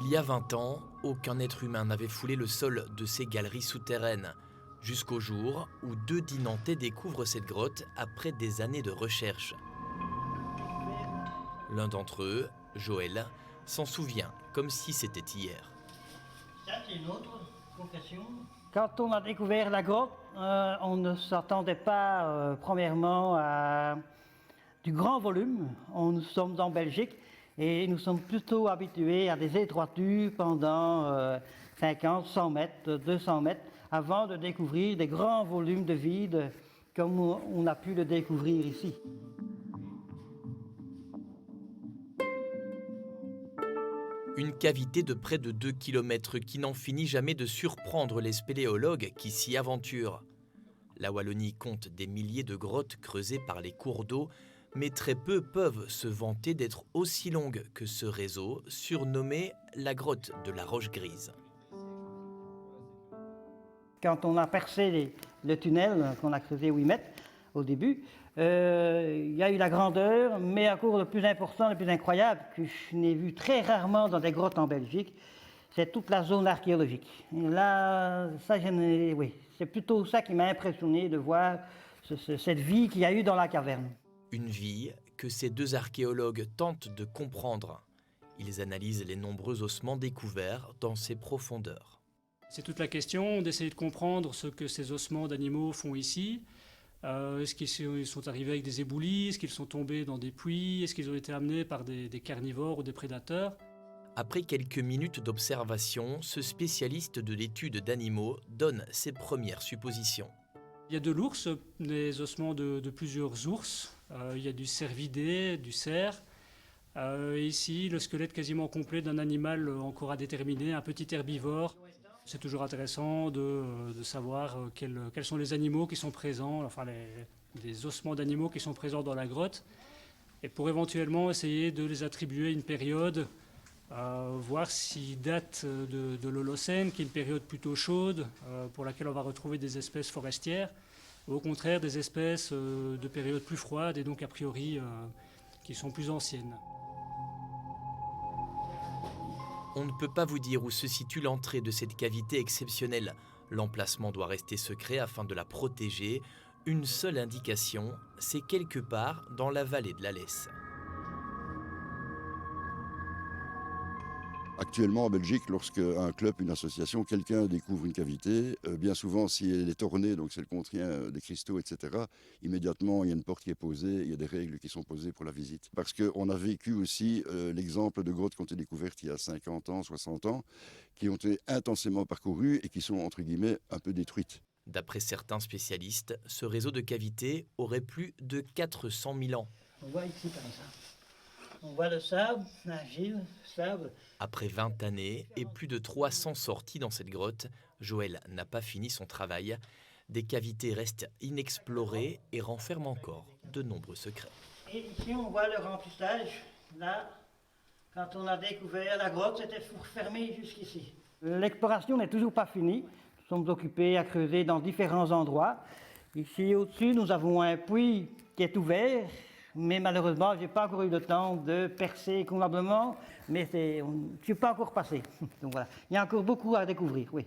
Il y a 20 ans, aucun être humain n'avait foulé le sol de ces galeries souterraines, jusqu'au jour où deux Dinantais découvrent cette grotte après des années de recherche. L'un d'entre eux, Joël, s'en souvient comme si c'était hier. Ça, c'est une autre confession. Quand on a découvert la grotte, on ne s'attendait pas premièrement à du grand volume. Nous sommes en Belgique et nous sommes plutôt habitués à des étroitures pendant 50, 100 mètres, 200 mètres, avant de découvrir des grands volumes de vide comme on a pu le découvrir ici. Une cavité de près de 2 km qui n'en finit jamais de surprendre les spéléologues qui s'y aventurent. La Wallonie compte des milliers de grottes creusées par les cours d'eau, mais très peu peuvent se vanter d'être aussi longues que ce réseau, surnommé la grotte de la Roche Grise. Quand on a percé le tunnel, qu'on a creusé 8 mètres au début, il y a eu la grandeur, mais encore le plus important, le plus incroyable, que je n'ai vu très rarement dans des grottes en Belgique, c'est toute la zone archéologique. Et là, ça, oui, c'est plutôt ça qui m'a impressionné de voir cette vie qu'il y a eu dans la caverne. Une vie que ces deux archéologues tentent de comprendre. Ils analysent les nombreux ossements découverts dans ces profondeurs. C'est toute la question d'essayer de comprendre ce que ces ossements d'animaux font ici. Est-ce qu'ils sont arrivés avec des éboulis? Est-ce qu'ils sont tombés dans des puits? Est-ce qu'ils ont été amenés par des carnivores ou des prédateurs? Après quelques minutes d'observation, ce spécialiste de l'étude d'animaux donne ses premières suppositions. Il y a de l'ours, des ossements de plusieurs ours. Il y a du cervidé, du cerf. Ici, le squelette quasiment complet d'un animal encore à déterminer, un petit herbivore. C'est toujours intéressant de savoir quels sont les animaux qui sont présents, enfin les ossements d'animaux qui sont présents dans la grotte, et pour éventuellement essayer de les attribuer à une période, voir s'ils datent de l'Holocène, qui est une période plutôt chaude, pour laquelle on va retrouver des espèces forestières, ou au contraire des espèces de périodes plus froides et donc a priori qui sont plus anciennes. On ne peut pas vous dire où se situe l'entrée de cette cavité exceptionnelle. L'emplacement doit rester secret afin de la protéger. Une seule indication, c'est quelque part dans la vallée de la Lesse. Actuellement, en Belgique, lorsque un club, une association, quelqu'un découvre une cavité, bien souvent, si elle est ornée, donc si elle contient des cristaux, etc., immédiatement, il y a une porte qui est posée, il y a des règles qui sont posées pour la visite. Parce qu'on a vécu aussi l'exemple de grottes qui ont été découvertes il y a 50 ans, 60 ans, qui ont été intensément parcourues et qui sont, entre guillemets, un peu détruites. D'après certains spécialistes, ce réseau de cavités aurait plus de 400 000 ans. On voit ici comme ça. On voit le sable, l'argile, sable. Après 20 années et plus de 300 sorties dans cette grotte, Joël n'a pas fini son travail. Des cavités restent inexplorées et renferment encore de nombreux secrets. Et ici, on voit le remplissage. Là, quand on a découvert la grotte, c'était fermé jusqu'ici. L'exploration n'est toujours pas finie. Nous sommes occupés à creuser dans différents endroits. Ici au-dessus, nous avons un puits qui est ouvert. Mais malheureusement, je n'ai pas encore eu le temps de percer convenablement, mais je ne suis pas encore passé. Donc voilà, il y a encore beaucoup à découvrir, oui.